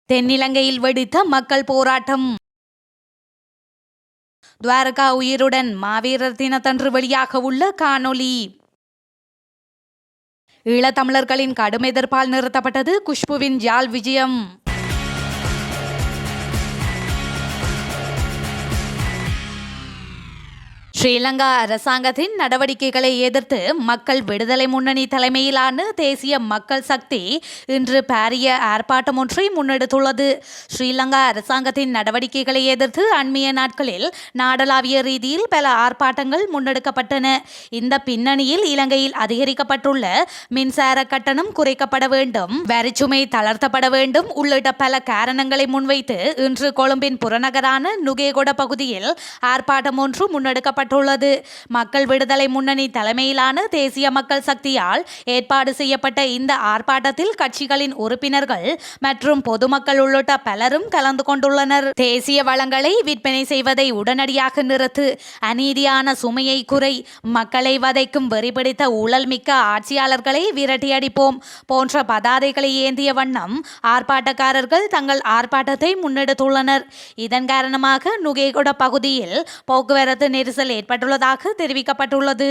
தென்னிலங்கையில் வெடித்த மக்கள் போராட்டம். துவாரகா உயிருடன் மாவீரர் தினத்தன்று வெளியாக உள்ள காணொளி. ஈழத்தமிழர்களின் கடும் எதிர்ப்பால் நிறுத்தப்பட்டது குஷ்புவின் யாழ் விஜயம். ஸ்ரீலங்கா அரசாங்கத்தின் நடவடிக்கைகளை எதிர்த்து மக்கள் விடுதலை முன்னணி தலைமையிலான தேசிய மக்கள் சக்தி இன்று பாரிய ஆர்ப்பாட்டம் ஒன்றை முன்னெடுத்துள்ளது. ஸ்ரீலங்கா அரசாங்கத்தின் நடவடிக்கைகளை எதிர்த்து அண்மைய நாட்களில் நாடளாவிய ரீதியில் பல ஆர்ப்பாட்டங்கள் முன்னெடுக்கப்பட்டன. இந்த பின்னணியில் இலங்கையில் அதிகரிக்கப்பட்டுள்ள மின்சார கட்டணம் குறைக்கப்பட வேண்டும், வரிச்சுமை தளர்த்தப்பட வேண்டும் உள்ளிட்ட பல காரணங்களை முன்வைத்து இன்று கொழும்பின் புறநகரான நுகேகொட பகுதியில் ஆர்ப்பாட்டம் ஒன்று முன்னெடுக்கப்பட்டது. மக்கள் விடுதலை முன்னணி தலைமையிலான தேசிய மக்கள் சக்தியால் ஏற்பாடு செய்யப்பட்ட இந்த ஆர்ப்பாட்டத்தில் கட்சிகளின் உறுப்பினர்கள் மற்றும் பொதுமக்கள் உள்ளிட்ட பலரும் கலந்து கொண்டுள்ளனர். தேசிய வளங்களை விற்பனை செய்வதை உடனடியாக நிறுத்து, அநீதியான சுமையை குறை, மக்களை வதைக்கும் வெறிபிடித்த ஊழல் மிக்க ஆட்சியாளர்களை விரட்டியடிப்போம் போன்ற பதாதைகளை ஏந்திய வண்ணம் ஆர்ப்பாட்டக்காரர்கள் தங்கள் ஆர்ப்பாட்டத்தை முன்னெடுத்துள்ளனர். இதன் காரணமாக நுகேகொட பகுதியில் போக்குவரத்து நெரிசல் ஏற்பட்டுள்ளதாக தெரிவிக்கப்பட்டுள்ளது.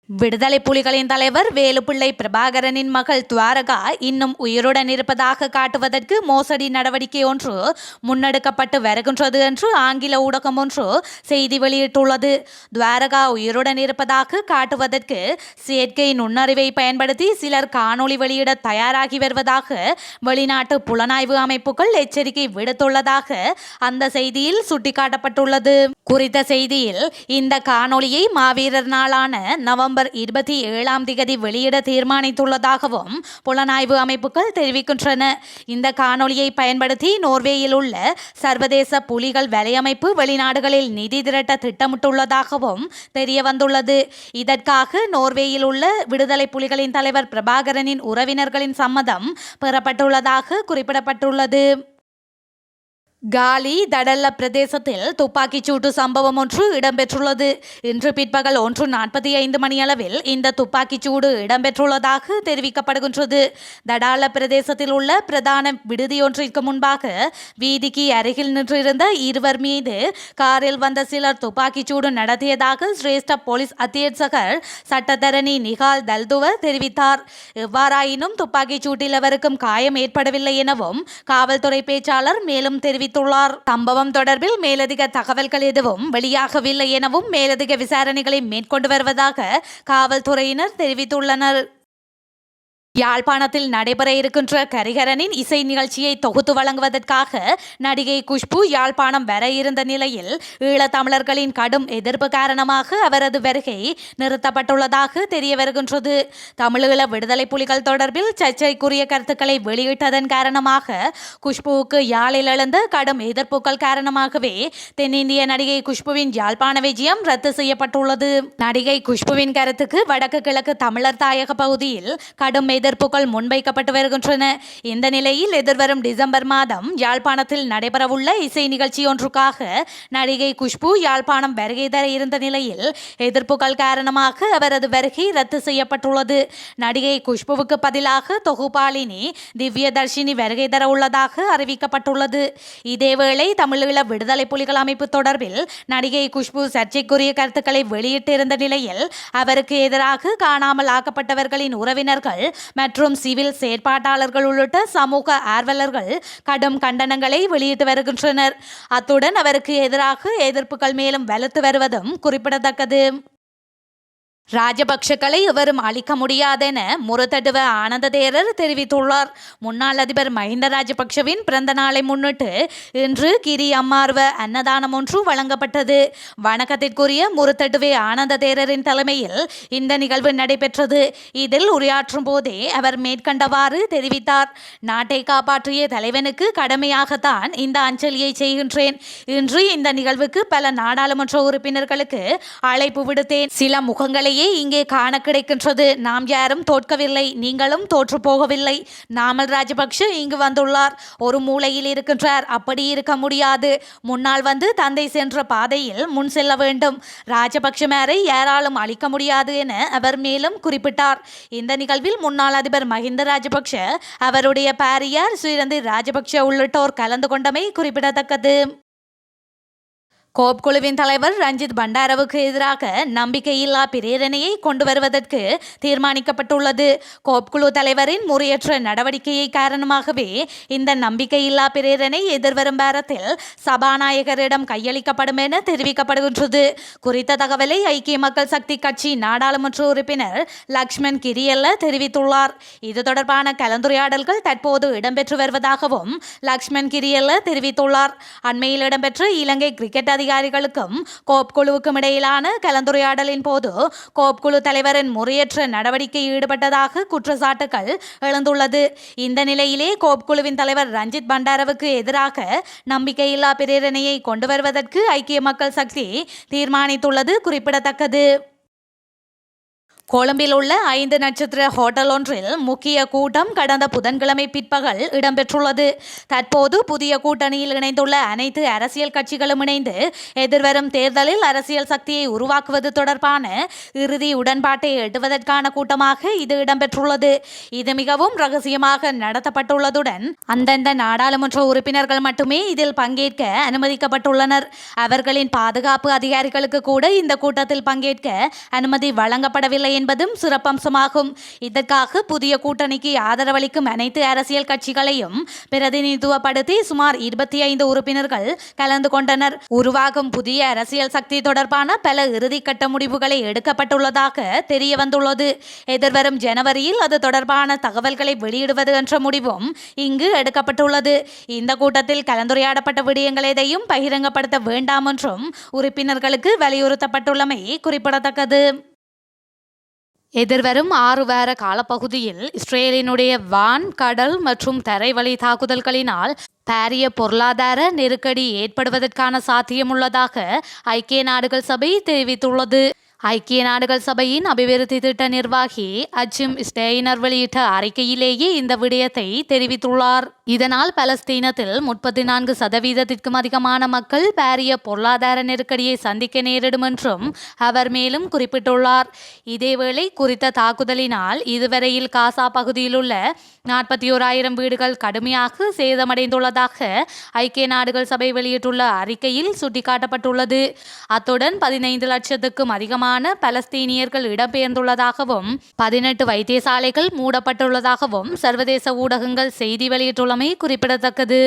விடுதலை புலிகளின் தலைவர் வேலுப்பிள்ளை பிரபாகரனின் மகள் துவாரகா இன்னும் உயிருடன் இருப்பதாக காட்டுவதற்கு மோசடி நடவடிக்கை ஒன்று முன்னெடுக்கப்பட்டு வருகின்றது என்று ஆங்கில ஊடகம் ஒன்று செய்தி வெளியிட்டுள்ளது. துவாரகா உயிருடன் இருப்பதாக காட்டுவதற்கு செயற்கை நுண்ணறிவை பயன்படுத்தி சிலர் காணொளி வெளியிட தயாராகி வருவதாக வெளிநாட்டு புலனாய்வு அமைப்புகள் எச்சரிக்கை விடுத்துள்ளதாக அந்த செய்தியில் சுட்டிக்காட்டப்பட்டுள்ளது. குறித்த செய்தியில் இந்த காணொளியை மாவீரர் நாளான நவம்பர் 27 வெளியிட தீர்மானித்துள்ளதாகவும் புலனாய்வு அமைப்புகள் தெரிவிக்கின்றன. இந்த காணொளியை பயன்படுத்தி நோர்வேயில் உள்ள சர்வதேச புலிகள் வலையமைப்பு வெளிநாடுகளில் நிதி திரட்ட திட்டமிட்டுள்ளதாகவும் தெரிய வந்துள்ளது. இதற்காக நோர்வேயில் உள்ள விடுதலை புலிகளின் தலைவர் பிரபாகரனின் உறவினர்களின் சம்மதம் பெறப்பட்டுள்ளதாக குறிப்பிடப்பட்டுள்ளது. காலி தடல்ல பிரதேசத்தில் துப்பாக்கிச் சூட்டு சம்பவம் ஒன்று இடம்பெற்றுள்ளது. இன்று பிற்பகல் 1:45 மணியளவில் இந்த துப்பாக்கிச் சூடு இடம்பெற்றுள்ளதாக தெரிவிக்கப்படுகின்றது. தடால பிரதேசத்தில் உள்ள பிரதான விடுதியொன்றிற்கு முன்பாக வீதிக்கு அருகில் நின்றிருந்த இருவர் மீது காரில் வந்த சிலர் துப்பாக்கிச் சூடு நடத்தியதாக சிரேஷ்ட போலீஸ் அத்தியட்சகர் சட்டத்தரணி நிகால் தல்துவ தெரிவித்தார். எவ்வாறாயினும் துப்பாக்கிச் சூட்டில் எவருக்கும் காயம் ஏற்படவில்லை எனவும் காவல்துறை பேச்சாளர் மேலும் தெரிவித்தார். சம்பவம் தொடர்பில் மேலதிக தகவல்கள் எதுவும் வெளியாகவில்லை எனவும் மேலதிக விசாரணைகளை மேற்கொண்டு வருவதாக காவல்துறையினர் தெரிவித்துள்ளனர். யாழ்ப்பாணத்தில் நடைபெற இருக்கின்ற கரிகரனின் இசை நிகழ்ச்சியை தொகுத்து வழங்குவதற்காக நடிகை குஷ்பு யாழ்ப்பாணம் வர இருந்த நிலையில் ஈழத்தமிழர்களின் கடும் எதிர்ப்பு காரணமாக அவரது வருகை நிறுத்தப்பட்டுள்ளதாக தெரிய வருகின்றது. தமிழீழ விடுதலை புலிகள் தொடர்பில் சர்ச்சைக்குரிய கருத்துக்களை வெளியிட்டதன் காரணமாக குஷ்புவுக்கு யாழில் எழுந்த கடும் எதிர்ப்புகள் காரணமாகவே தென்னிந்திய நடிகை குஷ்புவின் யாழ்ப்பாண விஜயம் ரத்து செய்யப்பட்டுள்ளது. நடிகை குஷ்புவின் கருத்துக்கு வடக்கு கிழக்கு தமிழர் தாயக பகுதியில் கடும் எதிர்ப்புகள் முன்வைக்கப்பட்டு வருகின்றன. இந்த நிலையில் எதிர்வரும் டிசம்பர் மாதம் யாழ்ப்பாணத்தில் நடைபெறவுள்ள இசை நிகழ்ச்சி ஒன்றுக்காக நடிகை குஷ்பு யாழ்ப்பாணம் வருகை தர இருந்த நிலையில் எதிர்ப்புகள் காரணமாக அவரது வருகை ரத்து செய்யப்பட்டுள்ளது. நடிகை குஷ்புவுக்கு பதிலாக தொகுப்பாளினி திவ்யதர்ஷினி வருகை தர உள்ளதாக அறிவிக்கப்பட்டுள்ளது. இதேவேளை தமிழீழ விடுதலை புலிகள் அமைப்பு தொடர்பில் நடிகை குஷ்பு சர்ச்சைக்குரிய கருத்துக்களை வெளியிட்டிருந்த நிலையில் அவருக்கு எதிராக காணாமல் ஆக்கப்பட்டவர்களின் உறவினர்கள் மற்றும் சிவில் செயற்பாட்டாளர்கள் உள்ளிட்ட சமூக ஆர்வலர்கள் கடும் கண்டனங்களை வெளியிட்டு வருகின்றனர். அத்துடன் அவருக்கு எதிராக எதிர்ப்புகள் மேலும் வலுத்து வருவதும் குறிப்பிடத்தக்கது. ராஜபக்ஷக்களை எவரும் அளிக்க முடியாதென முரத்தடுவ ஆனந்த தேரர் தெரிவித்துள்ளார். முன்னாள் அதிபர் மஹிந்த ராஜபக்ஷவின் பிறந்த நாளை முன்னிட்டு இன்று கிரி அம்மார்வ அன்னதானம் ஒன்று வழங்கப்பட்டது. வணக்கத்திற்குரிய முரத்தடுவே ஆனந்த தேரரின் தலைமையில் இந்த நிகழ்வு நடைபெற்றது. இதில் உரையாற்றும் போதே அவர் மேற்கண்டவாறு தெரிவித்தார். நாட்டை காப்பாற்றிய தலைவனுக்கு கடமையாகத்தான் இந்த அஞ்சலியை செய்கின்றேன். இன்று இந்த நிகழ்வுக்கு பல நாடாளுமன்ற உறுப்பினர்களுக்கு அழைப்பு விடுத்தேன். சில முகங்களை நிலையே இங்கே காண கிடைக்கின்றது. நாம் யாரும் தோற்கவில்லை, நீங்களும் தோற்று போகவில்லை. நாமல் ராஜபக்ஷ இங்கு வந்துள்ளார், ஒரு மூலையில் இருக்கின்றார். அப்படி இருக்க முடியாது. முன்னால் வந்து தந்தை சென்ற பாதையில் முன் செல்ல வேண்டும். ராஜபக்ஷமாரை யாராலும் அழிக்க முடியாது என அவர் மேலும் குறிப்பிட்டார். இந்த நிகழ்வில் முன்னாள் அதிபர் மஹிந்த ராஜபக்ஷ, அவருடைய பாரியார் ஸ்ரீரந்தி ராஜபக்ஷ உள்ளிட்டோர் கலந்து கொண்டமை குறிப்பிடத்தக்கது. கோப் குழுவின் தலைவர் ரஞ்சித் பண்டாரவுக்கு எதிராக நம்பிக்கையில்லா பிரேரணையை கொண்டு வருவதற்கு தீர்மானிக்கப்பட்டுள்ளது. கோப் குழு தலைவரின் முறையற்ற நடவடிக்கையை காரணமாகவே இந்த நம்பிக்கையில்லா பிரேரணை எதிர்வரும் வாரத்தில் சபாநாயகரிடம் கையளிக்கப்படும் என தெரிவிக்கப்படுகின்றது. குறித்த தகவலை ஐக்கிய மக்கள் சக்தி கட்சி நாடாளுமன்ற உறுப்பினர் லக்ஷ்மண் கிரியல்ல தெரிவித்துள்ளார். இது தொடர்பான கலந்துரையாடல்கள் தற்போது இடம்பெற்று வருவதாகவும் லக்ஷ்மண் கிரியல்ல தெரிவித்துள்ளார். அண்மையில் இடம்பெற்ற இலங்கை கிரிக்கெட் அதிகாரிகளுக்கும் கோப் குழுவுக்கும் இடையிலான கலந்துரையாடலின் போது கோப் குழு தலைவரின் முறையற்ற நடவடிக்கை ஈடுபட்டதாக குற்றச்சாட்டுகள் எழுந்துள்ளது. இந்த நிலையிலே கோப் குழுவின் தலைவர் ரஞ்சித் பண்டாரவுக்கு எதிராக நம்பிக்கையில்லா பிரேரணையை கொண்டு வருவதற்கு ஐக்கிய மக்கள் சக்தி தீர்மானித்துள்ளது குறிப்பிடத்தக்கது. கொழும்பில் உள்ள 5 நட்சத்திர ஹோட்டல் ஒன்றில் முக்கிய கூட்டம் கடந்த புதன்கிழமை பிற்பகல் இடம்பெற்றுள்ளது. தற்போது புதிய கூட்டணியில் இணைந்துள்ள அனைத்து அரசியல் கட்சிகளும் இணைந்து எதிர்வரும் தேர்தலில் அரசியல் சக்தியை உருவாக்குவது தொடர்பான இறுதி உடன்பாட்டை எட்டுவதற்கான கூட்டமாக இது இடம்பெற்றுள்ளது. இது மிகவும் ரகசியமாக நடத்தப்பட்டுள்ளதுடன் அந்தந்த நாடாளுமன்ற உறுப்பினர்கள் மட்டுமே இதில் பங்கேற்க அனுமதிக்கப்பட்டுள்ளனர். அவர்களின் பாதுகாப்பு அதிகாரிகளுக்கு கூட இந்த கூட்டத்தில் பங்கேற்க அனுமதி வழங்கப்படவில்லை என்பதும் சிறப்பம்சமாகும். இதற்காக புதிய கூட்டணிக்கு ஆதரவளிக்கும் அனைத்து அரசியல் கட்சிகளையும் பிரதிநிதித்துவப்படுத்தி சுமார் 25 உறுப்பினர்கள் கலந்து கொண்டனர். உருவாகும் புதிய அரசியல் சக்தி தொடர்பான பல இறுதிக்கட்ட முடிவுகளை எடுக்கப்பட்டுள்ளதாக தெரிய வந்துள்ளது. எதிர்வரும் ஜனவரியில் அது தொடர்பான தகவல்களை வெளியிடுவது என்ற முடிவும் இங்கு எடுக்கப்பட்டுள்ளது. இந்த கூட்டத்தில் கலந்துரையாடப்பட்ட விடயங்கள் எதையும் பகிரங்கப்படுத்த வேண்டாம் என்றும் உறுப்பினர்களுக்கு வலியுறுத்தப்பட்டுள்ளமை குறிப்பிடத்தக்கது. எதிர்வரும் 6 வார காலப்பகுதியில் இஸ்ரேலினுடைய வான், கடல் மற்றும் தரைவழி தாக்குதல்களினால் பாரிய பொருளாதார நெருக்கடி ஏற்படுவதற்கான சாத்தியமுள்ளதாக ஐக்கிய நாடுகள் சபை தெரிவித்துள்ளது. ஐக்கிய நாடுகள் சபையின் அபிவிருத்தி திட்ட நிர்வாகி அஜிம் ஸ்டெய்னர் வெளியிட்ட அறிக்கையிலேயே இந்த விடயத்தை தெரிவித்துள்ளார். இதனால் பலஸ்தீனத்தில் 34% அதிகமான மக்கள் பாரிய பொருளாதார நெருக்கடியை சந்திக்க நேரிடும் என்றும் அவர் மேலும் குறிப்பிட்டுள்ளார். இதேவேளை குறித்த தாக்குதலினால் இதுவரையில் காசா பகுதியில் உள்ள 41,000 வீடுகள் கடுமையாக சேதமடைந்துள்ளதாக ஐக்கிய நாடுகள் சபை வெளியிட்டுள்ள அறிக்கையில் சுட்டிக்காட்டப்பட்டுள்ளது. அத்துடன் 15 லட்சத்துக்கும் அதிகமான பலஸ்தீனியர்கள் இடம்பெயர்ந்துள்ளதாகவும் 18 வைத்தியசாலைகள் மூடப்பட்டுள்ளதாகவும் சர்வதேச ஊடகங்கள் செய்தி வெளியிட்டுள்ளமை குறிப்பிடத்தக்கது.